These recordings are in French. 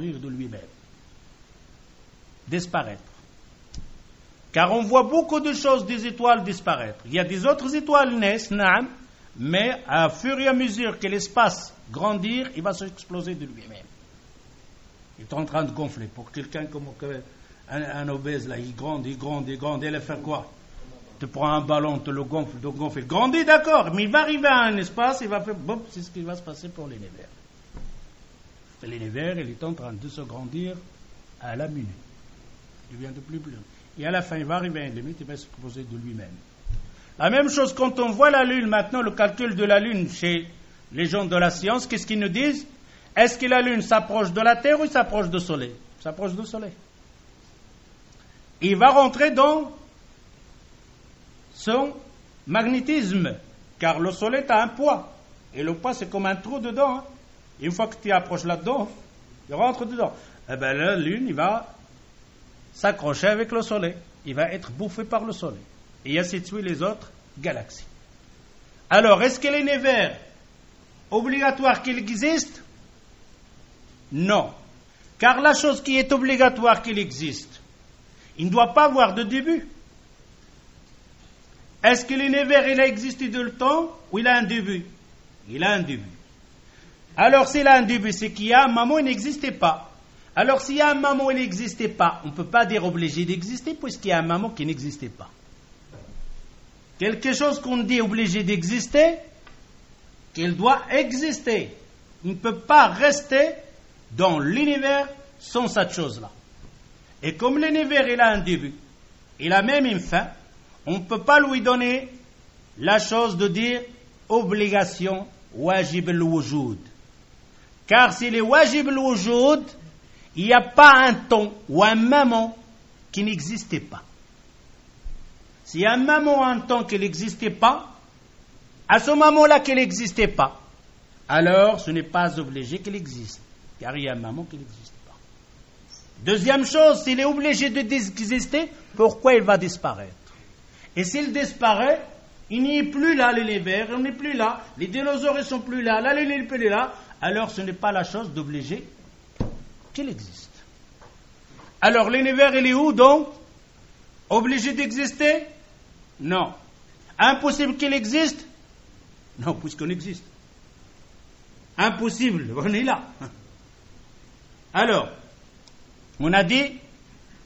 de lui-même. Disparaître. Car on voit beaucoup de choses des étoiles disparaître. Il y a des autres étoiles naissent, naam, mais à fur et à mesure que l'espace grandit, il va s'exploser de lui-même. Il est en train de gonfler. Pour quelqu'un comme un obèse, là, il grandit, il va faire quoi? Tu prends un ballon, tu le gonfles, il grandit, d'accord, mais il va arriver à un espace, il va faire, bon, c'est ce qui va se passer pour l'univers. L'univers, il est en train de se grandir à la minute. Il devient de plus en plus. Et à la fin, il va arriver à une limite, il va s'exploser de lui-même. La même chose quand on voit la Lune, maintenant, le calcul de la Lune chez les gens de la science, qu'est-ce qu'ils nous disent? Est-ce que la Lune s'approche de la Terre ou il s'approche du Soleil? Il s'approche du Soleil. Il va rentrer dans son magnétisme, car le Soleil a un poids. Et le poids, c'est comme un trou dedans. Hein. Une fois que tu approches là-dedans, il rentre dedans. Eh bien, la Lune, il va s'accrocher avec le Soleil. Il va être bouffé par le Soleil. Et ainsi de suite les autres galaxies. Alors, est-ce que l'univers obligatoire qu'il existe? Non. Car la chose qui est obligatoire qu'il existe, il ne doit pas avoir de début. Est-ce que l'univers, il a existé de le temps ou il a un début? Il a un début. Alors, s'il a un début, c'est qu'il y a un moment où il n'existait pas. Alors, s'il y a un moment où il n'existait pas, on ne peut pas dire obligé d'exister puisqu'il y a un moment qui n'existait pas. Quelque chose qu'on dit obligé d'exister, qu'il doit exister. Il ne peut pas rester dans l'univers sans cette chose-là. Et comme l'univers, il a un début, il a même une fin, on ne peut pas lui donner la chose de dire obligation wajib al-wujud. Car s'il est wajib al-wujud, il n'y a pas un temps ou un moment qui n'existait pas. S'il y a un moment ou un temps qui n'existait pas, à ce moment-là qu'il n'existait pas, alors ce n'est pas obligé qu'il existe. Car il y a un moment qui n'existe pas. Deuxième chose, s'il est obligé d'exister, pourquoi il va disparaître? Et s'il disparaît, il n'y est plus là, l'univers, il n'est plus là, les dinosaures ne sont plus là, la Lune n'est plus là, alors ce n'est pas la chose d'obligé qu'il existe. Alors l'univers, il est où donc? Obligé d'exister? Non. Impossible qu'il existe? Non, puisqu'on existe. Impossible, on est là. Alors, on a dit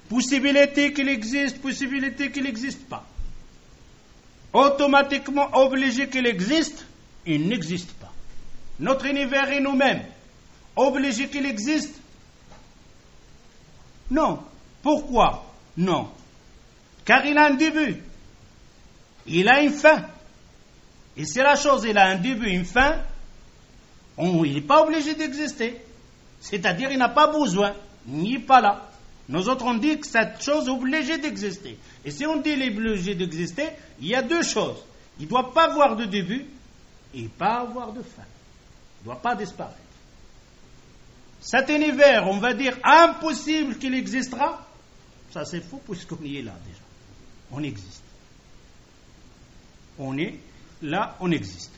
possibilité qu'il existe, possibilité qu'il n'existe pas. Automatiquement obligé qu'il existe, il n'existe pas. Notre univers est nous-mêmes. Obligé qu'il existe? Non. Pourquoi? Non. Car il a un début. Il a une fin. Et si la chose, il a un début, une fin, il n'est pas obligé d'exister. C'est-à-dire, il n'a pas besoin. Il n'est pas là. Nous autres, on dit que cette chose est obligée d'exister. Et si on dit qu'il est obligé d'exister, il y a deux choses. Il ne doit pas avoir de début et pas avoir de fin. Il ne doit pas disparaître. Cet univers, on va dire impossible qu'il existera, ça c'est faux puisqu'on y est là déjà. On existe. On est là, on existe.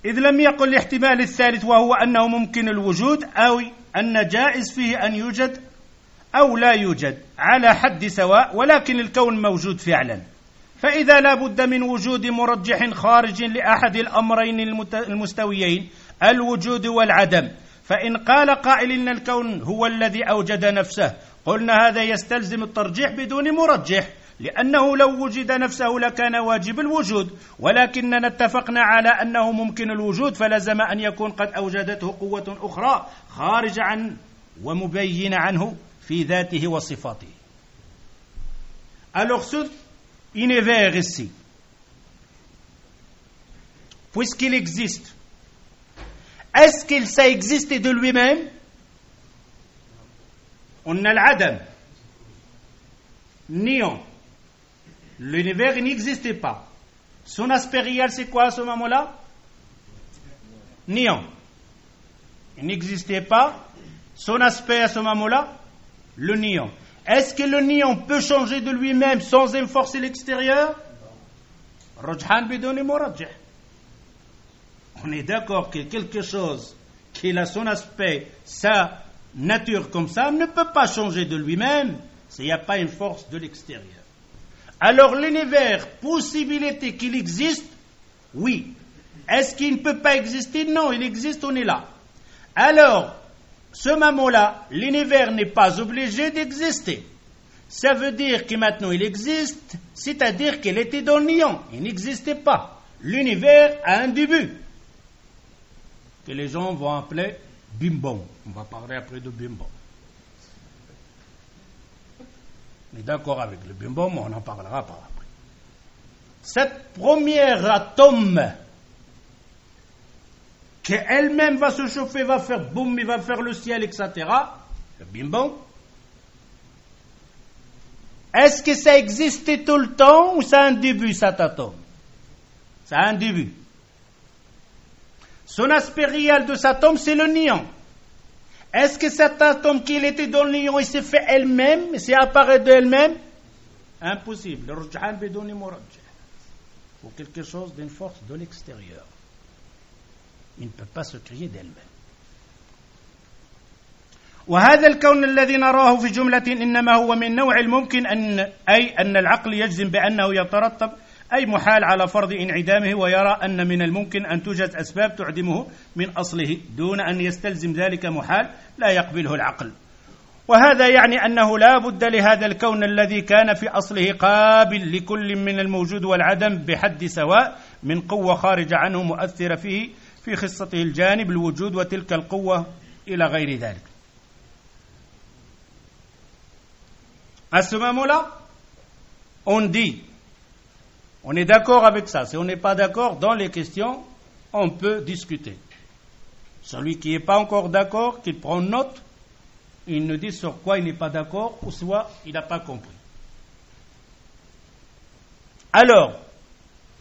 إذ لم يقل الاحتمال الثالث وهو أنه ممكن الوجود أو أن جائز فيه أن يوجد أو لا يوجد على حد سواء ولكن الكون موجود فعلا فإذا لا بد من وجود مرجح خارج لأحد الأمرين المستويين الوجود والعدم فإن قال قائل إن الكون هو الذي أوجد نفسه قلنا هذا يستلزم الترجيح بدون مرجح لأنه لو وجد نفسه لكان واجب الوجود ولكننا اتفقنا على أنه ممكن الوجود فلزم أن يكون قد أوجدته قوة أخرى خارج عنه ومبين عنه في ذاته وصفاته. Alors ce univers ici, puisqu'il existe, est-ce qu'il sait exister de lui-même? On a l'adam, néant. L'univers n'existait pas. Son aspect réel, c'est quoi à ce moment-là? Néant. Il n'existait pas. Son aspect à ce moment-là, le néant. Est-ce que le néant peut changer de lui-même sans une force extérieure? Rajhan bidoni murajjih. on est d'accord que quelque chose qui a son aspect, sa nature comme ça, ne peut pas changer de lui-même s'il n'y a pas une force de l'extérieur. Alors l'univers, possibilité qu'il existe, oui. Est-ce qu'il ne peut pas exister? Non, il existe, on est là. Alors, ce moment-là, l'univers n'est pas obligé d'exister. Ça veut dire que maintenant il existe, c'est-à-dire qu'il était dans le néant, il n'existait pas. L'univers a un début, que les gens vont appeler Bimbom. On va parler après de Bimbom. On est d'accord avec le Bimbom, on en parlera par après. Cette première atome, qu'elle-même va se chauffer, va faire boum, il va faire le ciel, etc., le Bimbom, est-ce que ça existait tout le temps ou ça a un début, cet atome? Ça a un début. Son aspect réel de cet atome, c'est le néant. Est-ce que cet atome qui était dans le néant, il s'est fait elle-même, il s'est apparu d'elle-même? Impossible. Le rujhan bidoni murajjah. Il faut quelque chose d'une force de l'extérieur. Il ne peut pas se créer d'elle-même. وهذا الكون الذي نراه في جملة إنما هو من نوع الممكن أن العقل يجزم بأنه يترتب أي محال على فرض انعدامه ويرى أن من الممكن أن توجد أسباب تعدمه من أصله دون أن يستلزم ذلك محال لا يقبله العقل. وهذا يعني أنه لا بد لهذا الكون الذي كان في أصله قابل لكل من الموجود والعدم بحد سواء من قوة خارجة عنه مؤثرة فيه في خصته الجانب الوجود وتلك القوة إلى غير ذلك. À ce moment-là, on dit, on est d'accord avec ça. Si on n'est pas d'accord dans les questions, on peut discuter. Celui qui n'est pas encore d'accord, qu'il prend note, il nous dit sur quoi il n'est pas d'accord, ou soit il n'a pas compris. Alors,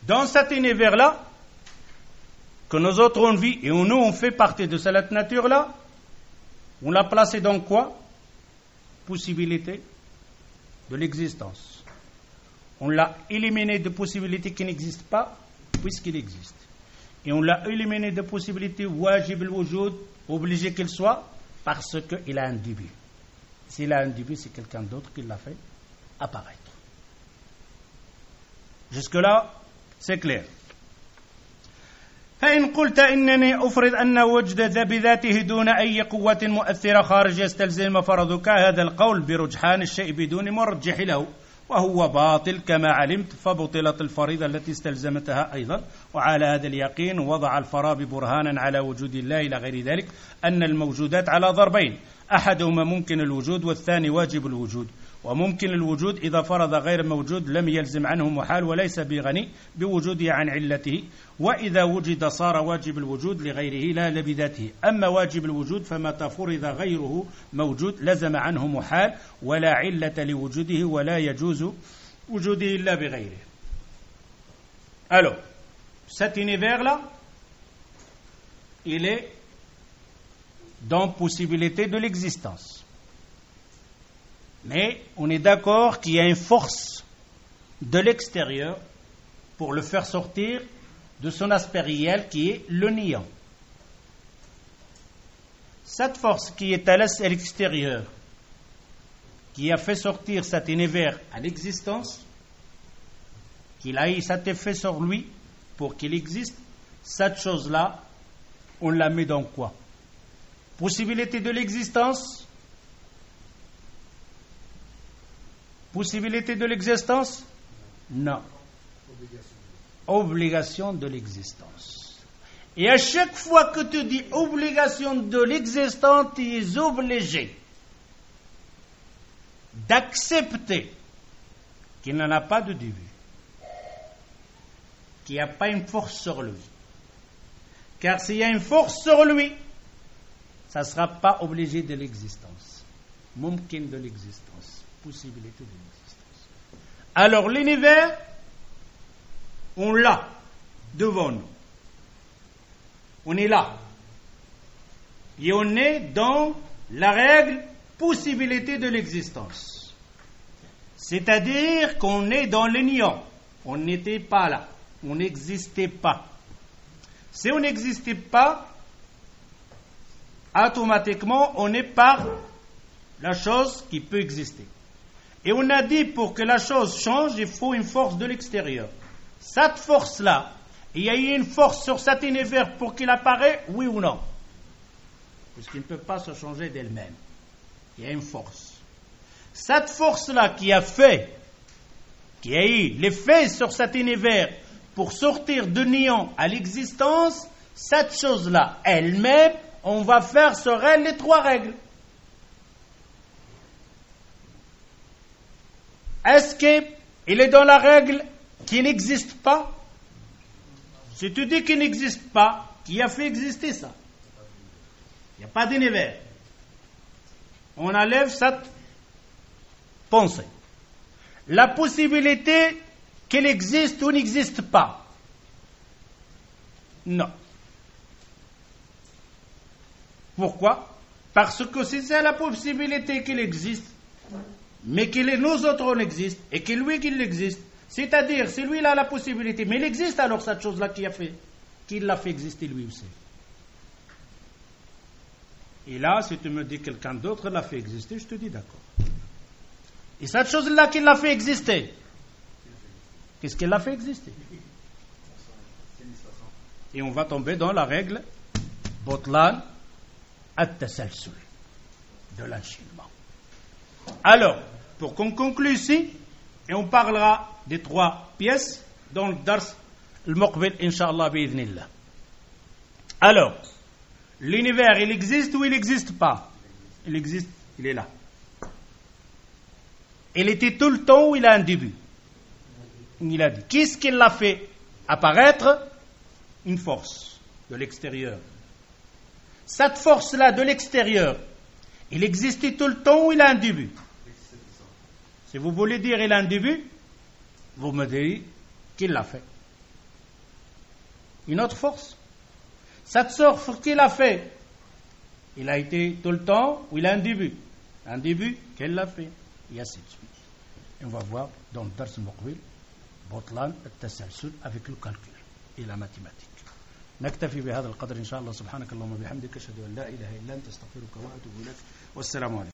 dans cet univers-là, que nous autres on vit, et nous on fait partie de cette nature-là, on l'a placé dans quoi? Possibilité de l'existence. On l'a éliminé de possibilités qui n'existent pas, puisqu'il existe. Et on l'a éliminé de possibilités wajib al-wujud, obligé qu'il soit, parce qu'il a un début. S'il a un début, c'est quelqu'un d'autre qui l'a fait apparaître. Jusque-là, c'est clair. فإن قلت إنني أفرض أن وجد بذاته دون أي قوة مؤثرة خارج يستلزم فرضك هذا القول برجحان الشيء بدون مرجح له وهو باطل كما علمت فبطلت الفريضة التي استلزمتها أيضا وعلى هذا اليقين وضع الفارابي برهانا على وجود الله إلى غير ذلك أن الموجودات على ضربين أحدهما ممكن الوجود والثاني واجب الوجود وممكن الوجود إذا فرض غير موجود لم يلزم عنه محال وليس بغني بوجوده عن علته وإذا وجد صار واجب الوجود لغيره لا لبذاته أما واجب الوجود فمتى فرض غيره موجود لزم عنه محال ولا علة لوجوده ولا يجوز وجوده إلا بغيره. Alors, cet univers-là, il est dans possibilité de l'existence. Mais on est d'accord qu'il y a une force de l'extérieur pour le faire sortir de son aspect réel qui est le néant. Cette force qui est à l'extérieur, qui a fait sortir cet univers à l'existence, qu'il a eu cet effet sur lui pour qu'il existe, cette chose-là, on la met dans quoi? Possibilité de l'existence? Possibilité de l'existence? Non. Obligation de l'existence. Et à chaque fois que tu dis obligation de l'existence, tu es obligé d'accepter qu'il n'en a pas de début, qu'il n'y a pas une force sur lui. Car s'il y a une force sur lui, ça ne sera pas obligé de l'existence. Mumkin de l'existence. Possibilité de l'existence. Alors l'univers, on l'a devant nous. On est là. Et on est dans la règle possibilité de l'existence. C'est-à-dire qu'on est dans le néant. On n'était pas là. On n'existait pas. Si on n'existe pas, automatiquement, on est par la chose qui peut exister. Et on a dit, pour que la chose change, il faut une force de l'extérieur. Cette force-là, il y a eu une force sur cet univers pour qu'il apparaît, oui ou non? Puisqu'il ne peut pas se changer d'elle-même. Il y a une force. Cette force-là qui a eu l'effet sur cet univers pour sortir de néant à l'existence, cette chose-là, elle-même, on va faire sur elle les 3 règles. Est-ce qu'il est dans la règle qui n'existe pas? Si tu dis qu'il n'existe pas, qui a fait exister ça? Il n'y a pas d'univers. On enlève cette pensée. La possibilité qu'il existe ou n'existe pas. Non. Pourquoi? Parce que si c'est la possibilité qu'il existe, mais que nous autres on existe, et que lui qu'il existe, c'est-à-dire, si lui il a la possibilité, mais il existe alors cette chose-là qu'il l'a fait exister lui aussi. Et là, si tu me dis quelqu'un d'autre l'a fait exister, je te dis d'accord. Et cette chose-là qu'il l'a fait exister, qu'est-ce qu'elle l'a fait exister? Et on va tomber dans la règle Botlan at-tasalsul, de l'enchaînement. Alors, pour qu'on conclue ici, et on parlera des 3 pièces dans le dars al-muqbil, Inch'Allah, bi'idhnillah. Alors, l'univers, il existe ou il n'existe pas? Il existe, il est là. Il était tout le temps ou il a un début? Il a dit. Qu'est-ce qui l'a fait apparaître? Une force de l'extérieur. Cette force-là de l'extérieur, il existait tout le temps ou il a un début? Si vous voulez dire il a un début, vous me dites qu'il l'a fait. Une autre force. Cette force qu'il a fait, il a été tout le temps ou il a un début? Un début, qu'elle l'a fait? Et ainsi de suite. Et on va voir dans le dars al-muqbil, Botlan at-tasalsul avec le calcul et la mathématique. نكتفي بهذا القدر إن شاء الله. سبحانك اللهم وبحمدك أشهد أن لا إله إلا أنت أستغفرك وأتوب إليك والسلام عليكم.